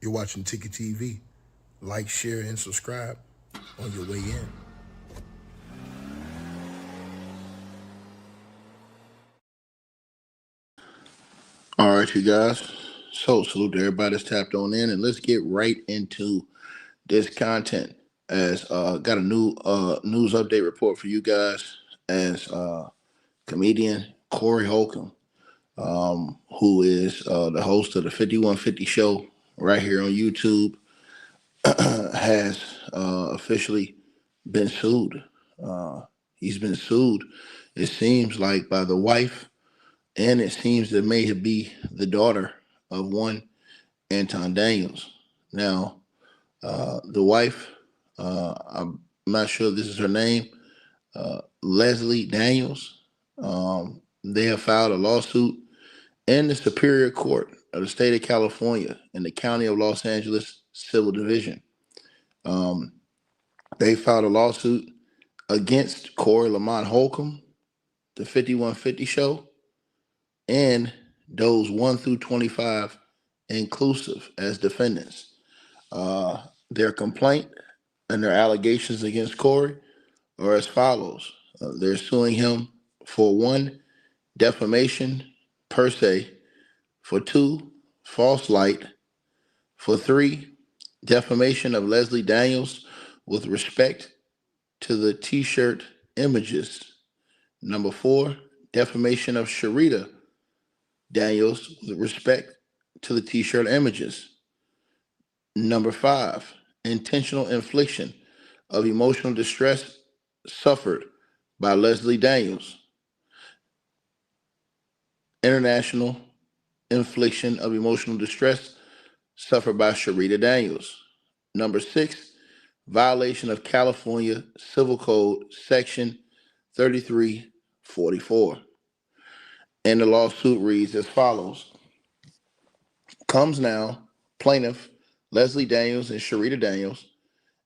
You're watching Ticket TV. Like, share, and subscribe on your way in. All right, you guys. So, salute to everybody that's tapped on in, and let's get right into this content. As got a new news update report for you guys. As comedian Corey Holcomb, who is the host of the 5150 show right here on YouTube, has officially been sued. He's been sued, it seems like, by the wife, and it seems that may be the daughter of one Anton Daniels. Now, the wife, I'm not sure this is her name, Leslie Daniels. They have filed a lawsuit in the Superior Court of the state of California in the County of Los Angeles Civil Division. Um, they filed a lawsuit against Corey Lamont Holcomb, the 5150 show, and those 1 through 25 inclusive as defendants. Their complaint and their allegations against Corey are as follows. They're suing him for one, defamation per se, for two, false light, for three, defamation of Leslie Daniels with respect to the t-shirt images. Number four, defamation of Sharita Daniels with respect to the t-shirt images. Number five, intentional infliction of emotional distress suffered by Leslie Daniels. International infliction of emotional distress suffered by Sharita Daniels. Number six, violation of California Civil Code Section 3344. And the lawsuit reads as follows. Comes now, plaintiff Leslie Daniels and Sharita Daniels,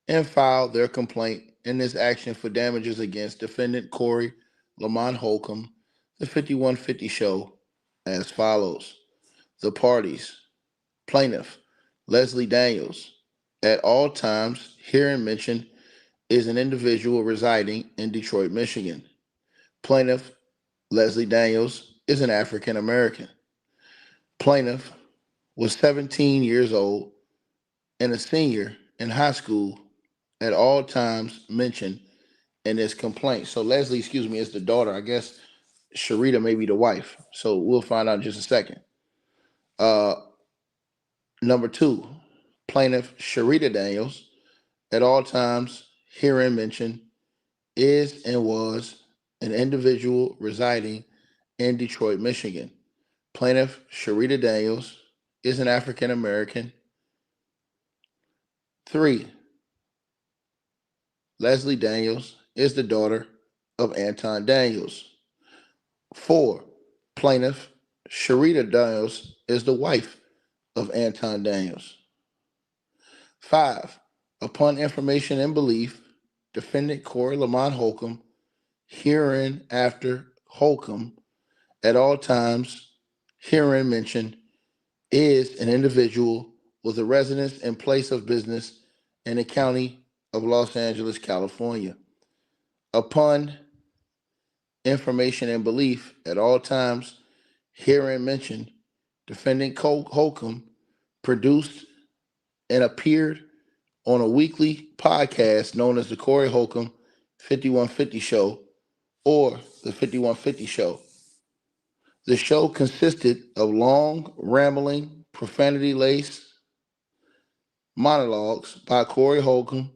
and filed their complaint in this action for damages against defendant Corey Lamont Holcomb, the 5150 show, as follows. The parties, plaintiff Leslie Daniels, at all times herein mentioned, is an individual residing in Detroit, Michigan. Plaintiff Leslie Daniels is an African American. Plaintiff was 17 years old and a senior in high school at all times mentioned in this complaint. So Leslie, is the daughter. I guess Sharita may be the wife. So we'll find out in just a second. Uh, Number two, plaintiff Sharita Daniels, at all times herein mentioned, is and was an individual residing in Detroit, Michigan. Plaintiff Sharita Daniels is an African American. Three, Leslie Daniels is the daughter of Anton Daniels. Four, plaintiff Sharita Daniels is the wife of Anton Daniels. Five, upon information and belief, defendant Corey Lamont Holcomb, herein after Holcomb, at all times herein mentioned, is an individual with a residence and place of business in the county of Los Angeles, California. Upon information and belief, at all times herein mentioned, defendant Holcomb produced and appeared on a weekly podcast known as the Corey Holcomb 5150 Show, or the 5150 Show. The show consisted of long, rambling, profanity-laced monologues by Corey Holcomb,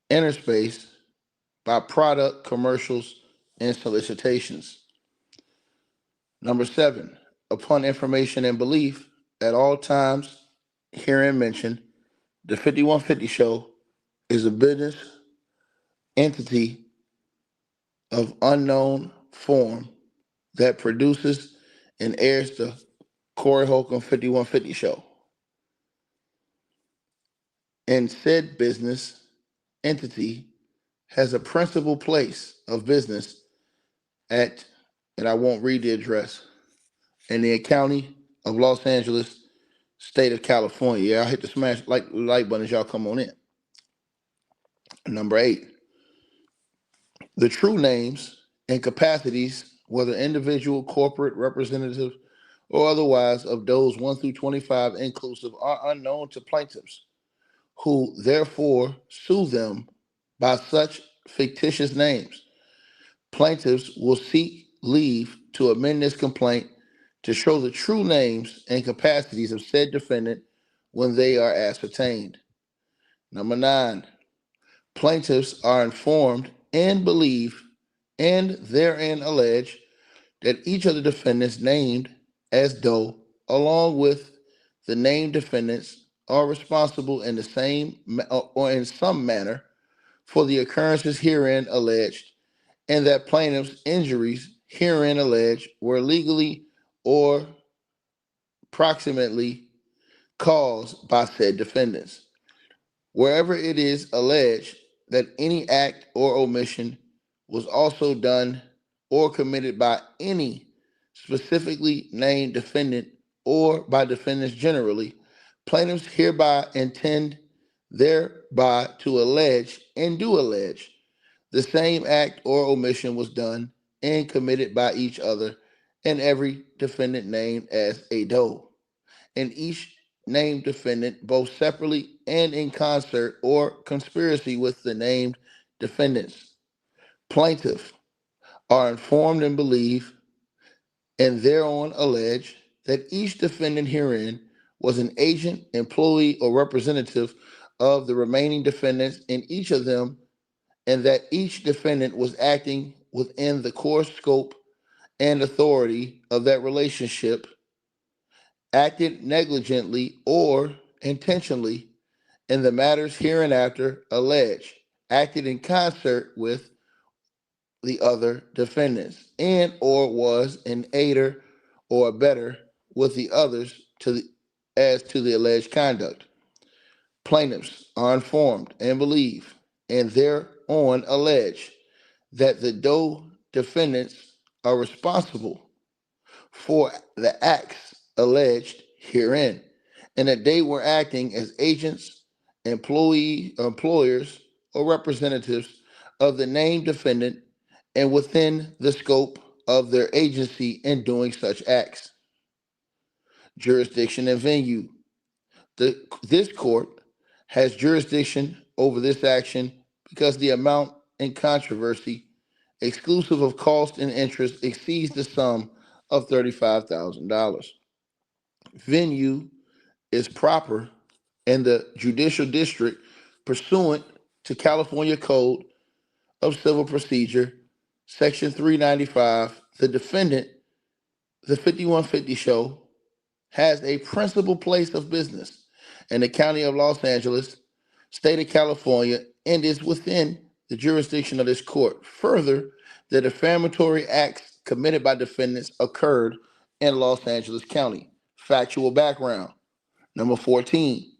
interspaced by product commercials and solicitations. Number seven, upon information and belief, at all times herein mentioned, the 5150 Show is a business entity of unknown form that produces and airs the Corey Holcomb 5150 Show. And said business entity has a principal place of business at, and I won't read the address, in the county of Los Angeles State of California. Yeah, I hit the smash like button as y'all come on in. Number 8, the true names and capacities, whether individual, corporate, representative, or otherwise, of those 1 through 25 inclusive, are unknown to plaintiffs, who therefore sue them by such fictitious names. Plaintiffs will seek leave to amend this complaint to show the true names and capacities of said defendant when they are ascertained. Number 9, plaintiffs are informed and believe and therein allege that each of the defendants named as though, along with the named defendants, are responsible in the same or in some manner for the occurrences herein alleged, and that plaintiff's injuries herein alleged were legally or proximately caused by said defendants. Wherever it is alleged that any act or omission was also done or committed by any specifically named defendant or by defendants generally, plaintiffs hereby intend thereby to allege and do allege the same act or omission was done and committed by each other and every defendant named as a doe, and each named defendant both separately and in concert or conspiracy with the named defendants. Plaintiff are informed and believe and thereon allege that each defendant herein was an agent, employee, or representative of the remaining defendants in each of them, and that each defendant was acting within the course, scope, and authority of that relationship, acted negligently or intentionally in the matters hereinafter alleged, acted in concert with the other defendants, and or was an aider or abettor with the others as to the alleged conduct. Plaintiffs are informed and believe, and thereon allege, that the Doe defendants are responsible for the acts alleged herein, and that they were acting as agents, employers, or representatives of the named defendant and within the scope of their agency in doing such acts. Jurisdiction and venue. This court has jurisdiction over this action because the amount in controversy, exclusive of cost and interest, exceeds the sum of $35,000. Venue is proper in the judicial district pursuant to California Code of Civil Procedure, Section 395. The defendant, the 5150 show, has a principal place of business in the county of Los Angeles, state of California, and is within the jurisdiction of this court. Further, the defamatory acts committed by defendants occurred in Los Angeles County. Factual background. Number 14.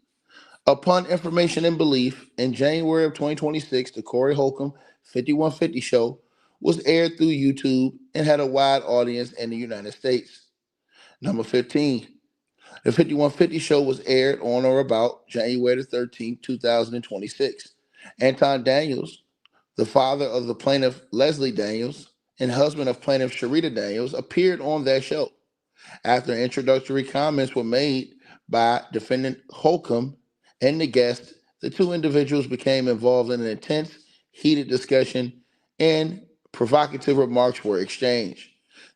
Upon information and belief, in January of 2026, the Corey Holcomb 5150 show was aired through YouTube and had a wide audience in the United States. Number 15. The 5150 show was aired on or about January the 13th, 2026. Anton Daniels, the father of the plaintiff Leslie Daniels and husband of plaintiff Sharita Daniels, appeared on that show. After introductory comments were made by defendant Holcomb and the guest, the two individuals became involved in an intense, heated discussion, and provocative remarks were exchanged.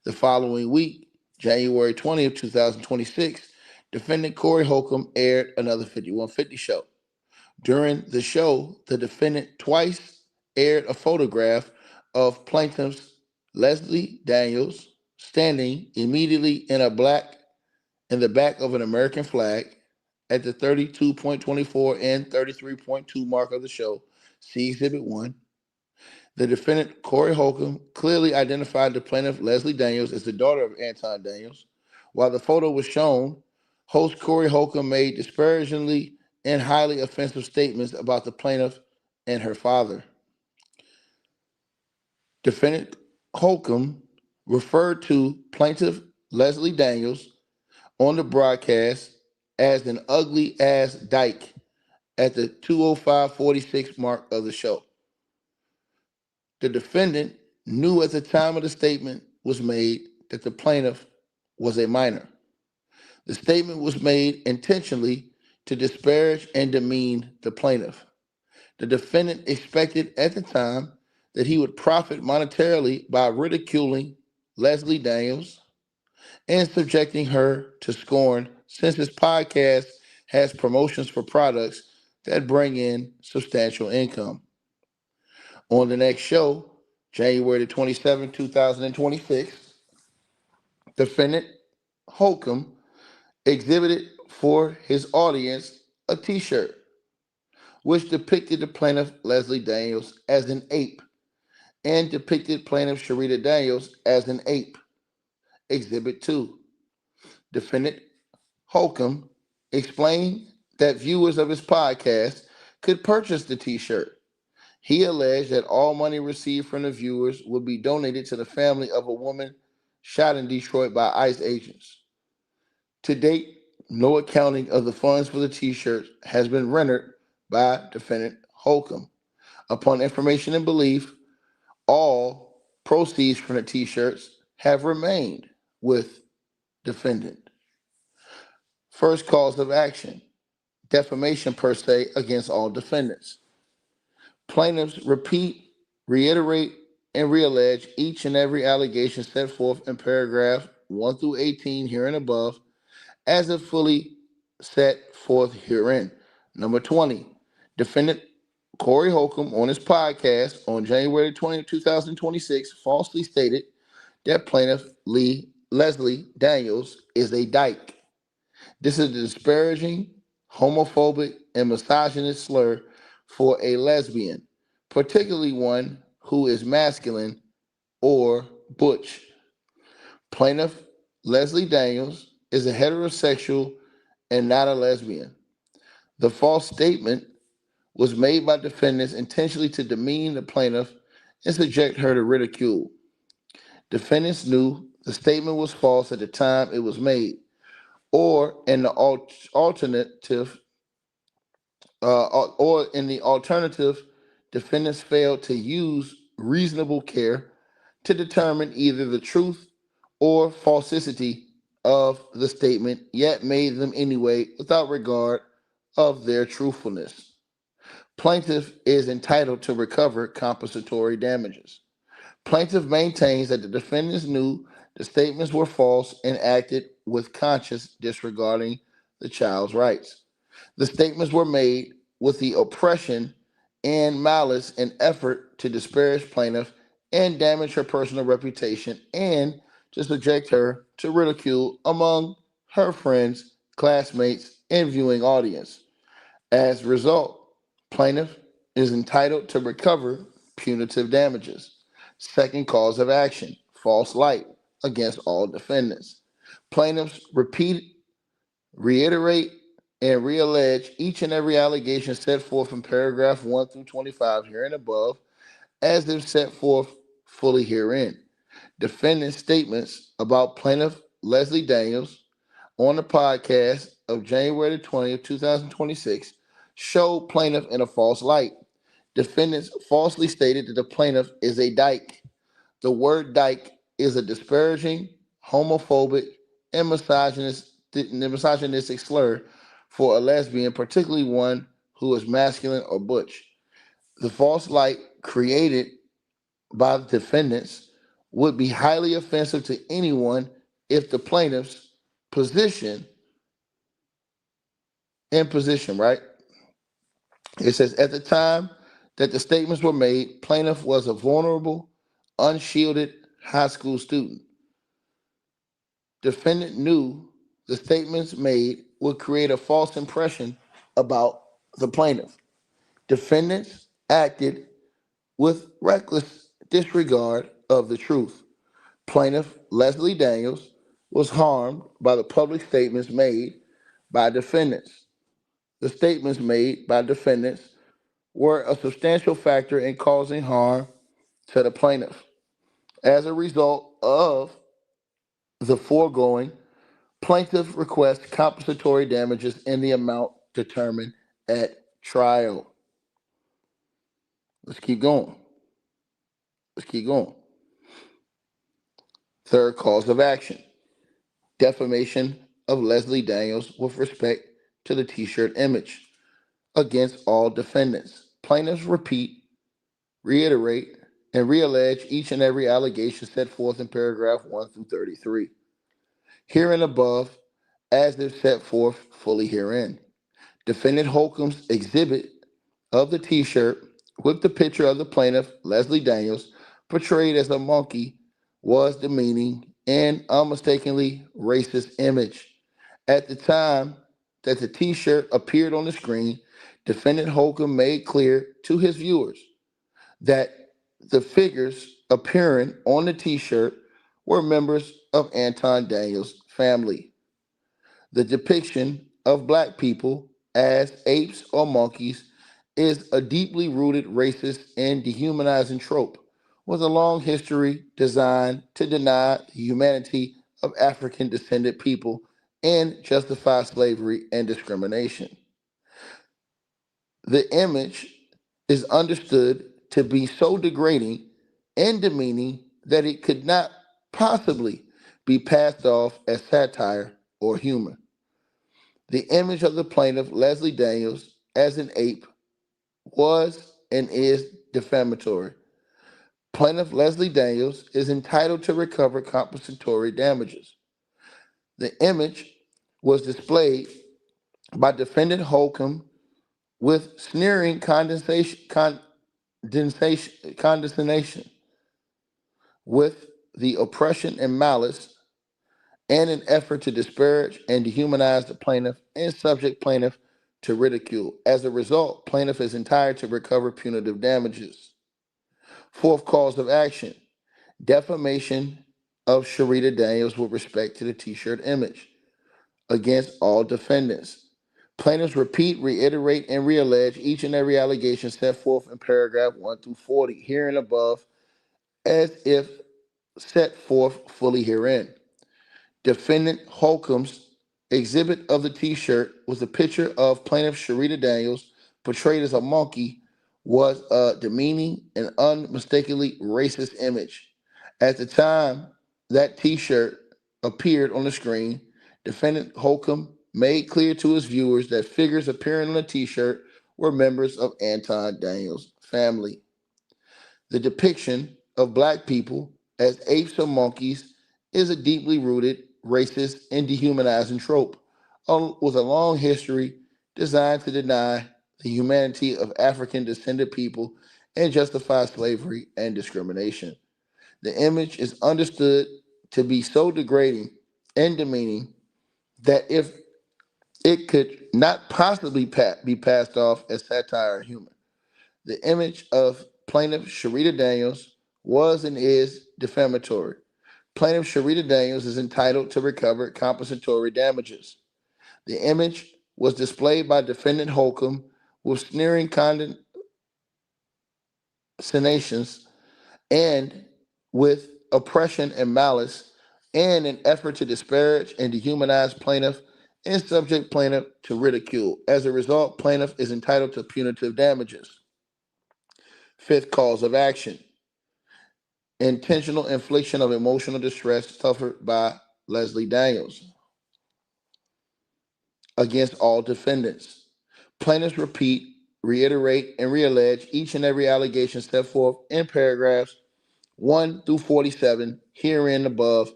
The following week, January 20th, 2026, defendant Corey Holcomb aired another 5150 show. During the show, the defendant twice aired a photograph of plaintiffs Leslie Daniels standing immediately in the back of an American flag at the 32.24 and 33.2 mark of the show. See Exhibit 1. The defendant, Corey Holcomb, clearly identified the plaintiff, Leslie Daniels, as the daughter of Anton Daniels. While the photo was shown, host Corey Holcomb made disparagingly and highly offensive statements about the plaintiff and her father. Defendant Holcomb referred to plaintiff Leslie Daniels on the broadcast as an ugly ass dyke at the 2:05:46 mark of the show. The defendant knew at the time of the statement was made that the plaintiff was a minor. The statement was made intentionally to disparage and demean the plaintiff. The defendant expected at the time that he would profit monetarily by ridiculing Leslie Daniels and subjecting her to scorn since his podcast has promotions for products that bring in substantial income. On the next show, January the 27th, 2026, defendant Holcomb exhibited for his audience a t shirt which depicted the plaintiff Leslie Daniels as an ape and depicted plaintiff Sharita Daniels as an ape. Exhibit 2. Defendant Holcomb explained that viewers of his podcast could purchase the t shirt. He alleged that all money received from the viewers would be donated to the family of a woman shot in Detroit by ICE agents. To date, no accounting of the funds for the t-shirts has been rendered by defendant Holcomb. Upon information and belief, all proceeds from the t-shirts have remained with defendant. First cause of action, defamation per se against all defendants. Plaintiffs reiterate, and reallege each and every allegation set forth in paragraph 1 through 18 here and above as if fully set forth herein. Number 20, defendant Corey Holcomb on his podcast on January 20, 2026 falsely stated that plaintiff Leslie Daniels is a dyke. This is a disparaging, homophobic, and misogynist slur for a lesbian, particularly one who is masculine or butch. Plaintiff Leslie Daniels is a heterosexual and not a lesbian. The false statement was made by defendants intentionally to demean the plaintiff and subject her to ridicule. Defendants knew the statement was false at the time it was made, or in the alternative, defendants failed to use reasonable care to determine either the truth or falsity of the statement, yet made them anyway without regard of their truthfulness. Plaintiff is entitled to recover compensatory damages. Plaintiff maintains that the defendants knew the statements were false and acted with conscious disregarding the child's rights. The statements were made with the oppression and malice and effort to disparage plaintiff and damage her personal reputation and to subject her to ridicule among her friends, classmates, and viewing audience. As a result, plaintiff is entitled to recover punitive damages. Second cause of action, false light against all defendants. Plaintiffs reiterate, and reallege each and every allegation set forth in paragraph 1 through 25 here and above, as if set forth fully herein. Defendant statements about plaintiff Leslie Daniels on the podcast of January 20th, 2026 show plaintiff in a false light. Defendants falsely stated that the plaintiff is a dyke. The word dyke is a disparaging, homophobic, and misogynistic slur for a lesbian, particularly one who is masculine or butch. The false light created by the defendants would be highly offensive to anyone if the plaintiff's position right? It says at the time that the statements were made, plaintiff was a vulnerable, unshielded high school student. Defendant knew the statements made would create a false impression about the plaintiff. Defendants acted with reckless disregard of the truth. Plaintiff Leslie Daniels was harmed by the public statements made by defendants. The statements made by defendants were a substantial factor in causing harm to the plaintiff. As a result of the foregoing, Plaintiff requests compensatory damages in the amount determined at trial. Let's keep going. Let's keep going. Third cause of action: defamation of Leslie Daniels with respect to the t shirt image against all defendants. Plaintiffs reiterate, and reallege each and every allegation set forth in paragraph 1 through 33. Here and above, as if set forth fully herein. Defendant Holcomb's exhibit of the t shirt with the picture of the plaintiff, Leslie Daniels, portrayed as a monkey, was demeaning and unmistakably racist image. At the time that the t shirt appeared on the screen, defendant Holcomb made clear to his viewers that the figures appearing on the t shirt were members of Anton Daniels' family. The depiction of black people as apes or monkeys is a deeply rooted racist and dehumanizing trope with a long history designed to deny the humanity of African descended people and justify slavery and discrimination. The image is understood to be so degrading and demeaning that it could not possibly be passed off as satire or humor. The image of the plaintiff, Leslie Daniels, as an ape was and is defamatory. Plaintiff Leslie Daniels is entitled to recover compensatory damages. The image was displayed by defendant Holcomb with sneering condescension, with the oppression and malice, and an effort to disparage and dehumanize the plaintiff and subject plaintiff to ridicule. As a result, plaintiff is entitled to recover punitive damages. Fourth cause of action: defamation of Sharita Daniels with respect to the t-shirt image against all defendants. Plaintiffs repeat, reiterate, and reallege each and every allegation set forth in paragraph 1 through 40, here and above, as if set forth fully herein. Defendant Holcomb's exhibit of the t-shirt was a picture of plaintiff Sharita Daniels, portrayed as a monkey, was a demeaning and unmistakably racist image. At the time that t-shirt appeared on the screen, defendant Holcomb made clear to his viewers that figures appearing on the t-shirt were members of Anton Daniels' family. The depiction of black people as apes or monkeys is a deeply rooted, racist, and dehumanizing trope with a long history designed to deny the humanity of African descended people and justify slavery and discrimination. The image is understood to be so degrading and demeaning that if it could not possibly be passed off as satire or humor. The image of plaintiff Sharita Daniels was and is defamatory. Plaintiff Sharita Daniels is entitled to recover compensatory damages. The image was displayed by defendant Holcomb with sneering condescensions and with oppression and malice and an effort to disparage and dehumanize plaintiff and subject plaintiff to ridicule. As a result, plaintiff is entitled to punitive damages. Fifth cause of action: intentional infliction of emotional distress suffered by Leslie Daniels against all defendants. Plaintiffs repeat, reiterate, and reallege each and every allegation set forth in paragraphs 1 through 47, herein above,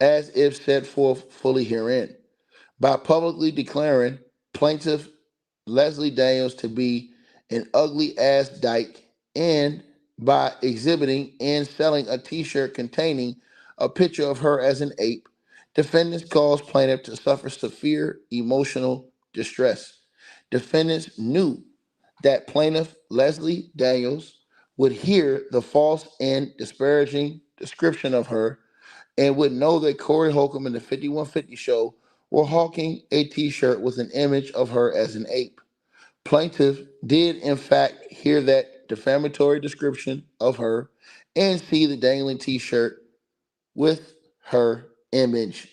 as if set forth fully herein. By publicly declaring plaintiff Leslie Daniels to be an ugly ass dyke, and by exhibiting and selling a t-shirt containing a picture of her as an ape, defendants cause plaintiff to suffer severe emotional distress. Defendants knew that plaintiff Leslie Daniels would hear the false and disparaging description of her and would know that Corey Holcomb and the 5150 show were hawking a t-shirt with an image of her as an ape. Plaintiff did in fact hear that defamatory description of her and see the dangling t-shirt with her image.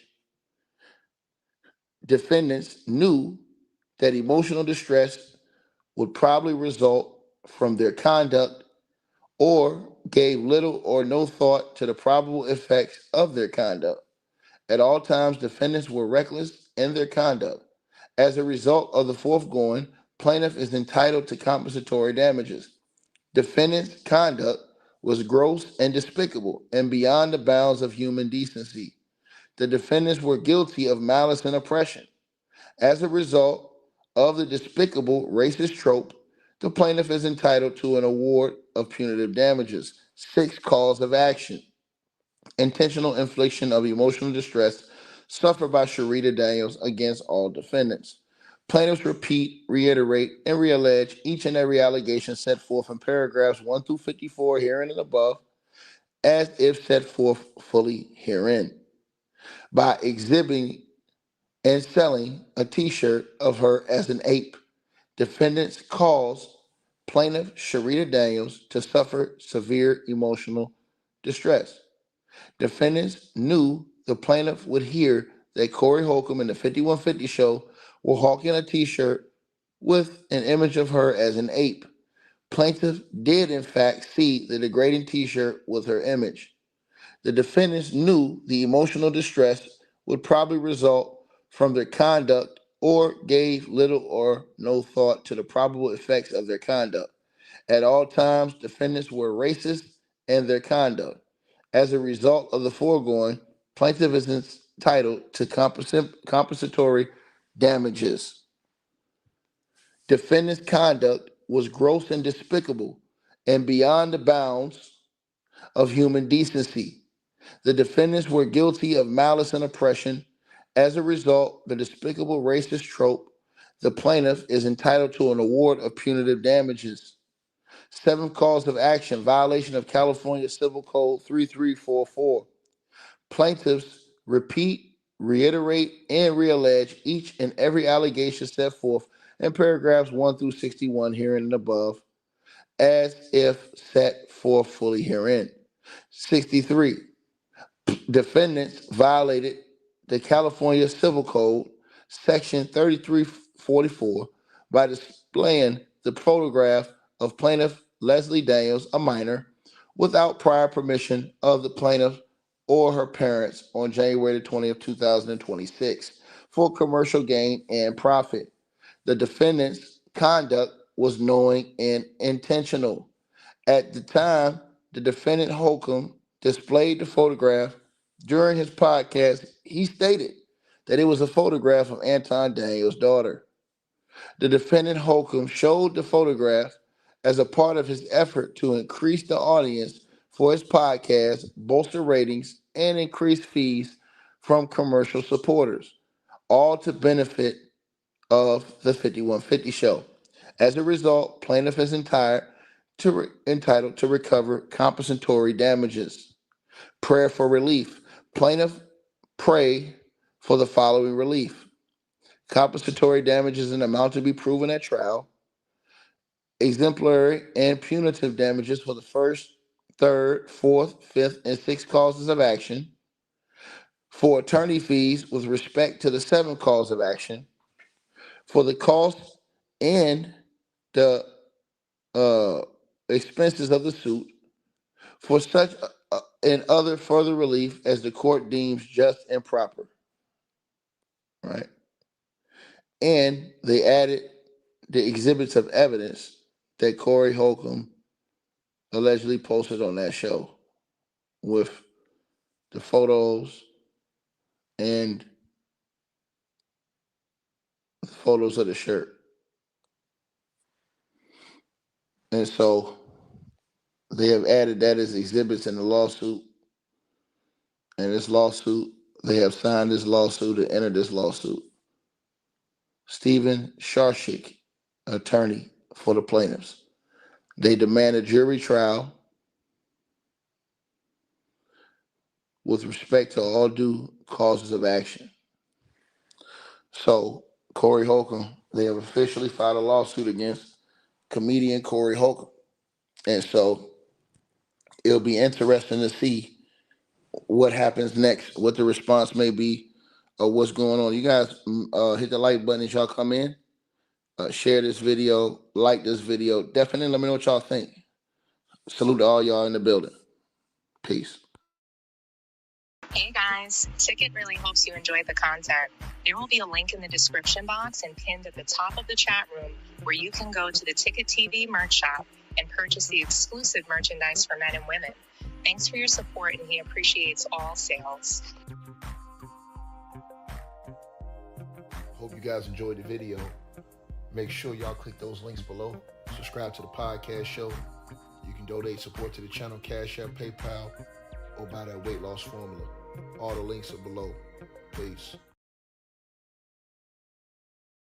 Defendants knew that emotional distress would probably result from their conduct or gave little or no thought to the probable effects of their conduct. At all times, defendants were reckless in their conduct. As a result of the foregoing, plaintiff is entitled to compensatory damages. Defendant's conduct was gross and despicable and beyond the bounds of human decency. The defendants were guilty of malice and oppression. As a result of the despicable racist trope, the plaintiff is entitled to an award of punitive damages. Six cause of action: intentional infliction of emotional distress suffered by Sharita Daniels against all defendants. Plaintiffs repeat, reiterate, and reallege each and every allegation set forth in paragraphs 1 through 54 herein and above, as if set forth fully herein, by exhibiting and selling a t-shirt of her as an ape. Defendants cause plaintiff Sharita Daniels to suffer severe emotional distress. Defendants knew the plaintiff would hear that Corey Holcomb and the 5150 show were hawking a t-shirt with an image of her as an ape. Plaintiff did in fact see the degrading t-shirt with her image. The defendants knew the emotional distress would probably result from their conduct or gave little or no thought to the probable effects of their conduct. At all times, defendants were racist in their conduct. As a result of the foregoing, plaintiff is entitled to compensatory damages. Defendant's conduct was gross and despicable and beyond the bounds of human decency. The defendants were guilty of malice and oppression. As a result, the despicable racist trope, the plaintiff is entitled to an award of punitive damages. Seventh cause of action: violation of California Civil Code 3344. Plaintiffs repeat, reiterate, and reallege each and every allegation set forth in paragraphs 1 through 61 herein and above, as if set forth fully herein. 63. Defendants violated the California Civil Code, Section 3344, by displaying the photograph of plaintiff Leslie Daniels, a minor, without prior permission of the plaintiff or her parents on January 20th, 2026, for commercial gain and profit. The defendant's conduct was knowing and intentional. At the time, the defendant Holcomb displayed the photograph during his podcast. He stated that it was a photograph of Anton Daniels' daughter. The defendant Holcomb showed the photograph as a part of his effort to increase the audience for his podcast, bolster ratings, and increase fees from commercial supporters, all to benefit of the 5150 show. As a result, plaintiff is entitled to recover compensatory damages. Prayer for relief: plaintiff pray for the following relief: compensatory damages in amount to be proven at trial, exemplary and punitive damages for the first, third, fourth, fifth, and sixth causes of action, for attorney fees with respect to the seventh cause of action, for the costs and the uh, expenses of the suit, for such and other further relief as the court deems just and proper. Right? And they added the exhibits of evidence that Corey Holcomb allegedly posted on that show, with the photos and the photos of the shirt. And so they have added that as exhibits in the lawsuit. And this lawsuit, they have signed this lawsuit and entered this lawsuit. Stephen Sharshik, attorney for the plaintiffs. They demand a jury trial with respect to all due causes of action. So, Corey Holcomb, they have officially filed a lawsuit against comedian Corey Holcomb. And so, it'll be interesting to see what happens next, what the response may be of what's going on. You guys hit the like button as y'all come in. Share this video, like this video. Definitely let me know what y'all think. Salute to all y'all in the building. Peace. Hey guys, Ticket really hopes you enjoyed the content. There will be a link in the description box and pinned at the top of the chat room where you can go to the Ticket TV merch shop and purchase the exclusive merchandise for men and women. Thanks for your support, and he appreciates all sales. Hope you guys enjoyed the video. Make sure y'all click those links below. Subscribe to the podcast show. You can donate support to the channel, Cash App, PayPal, or buy that weight loss formula. All the links are below. Peace.